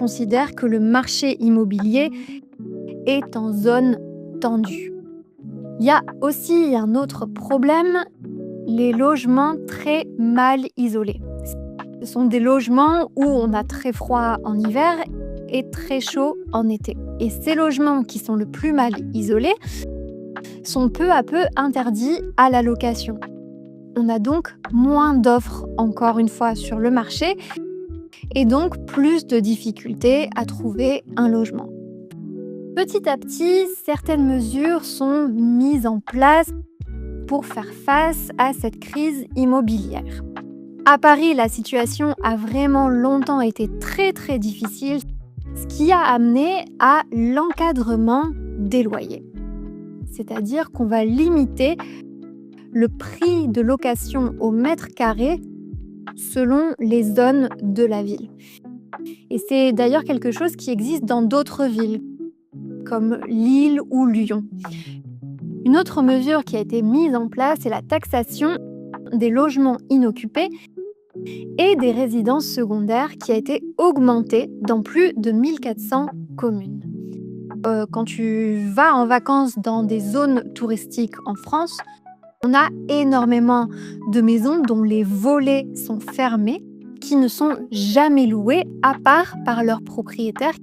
considère que le marché immobilier est en zone tendue. Il y a aussi un autre problème, les logements très mal isolés. Ce sont des logements où on a très froid en hiver et très chaud en été. Et ces logements qui sont le plus mal isolés sont peu à peu interdits à la location. On a donc moins d'offres, encore une fois, sur le marché et donc plus de difficultés à trouver un logement. Petit à petit, certaines mesures sont mises en place pour faire face à cette crise immobilière. À Paris, la situation a vraiment longtemps été très difficile, ce qui a amené à l'encadrement des loyers. C'est-à-dire qu'on va limiter le prix de location au mètre carré selon les zones de la ville. Et c'est d'ailleurs quelque chose qui existe dans d'autres villes, comme Lille ou Lyon. Une autre mesure qui a été mise en place est la taxation des logements inoccupés et des résidences secondaires qui a été augmentée dans plus de 1400 communes. Quand tu vas en vacances dans des zones touristiques en France, on a énormément de maisons dont les volets sont fermés, qui ne sont jamais louées à part par leurs propriétaires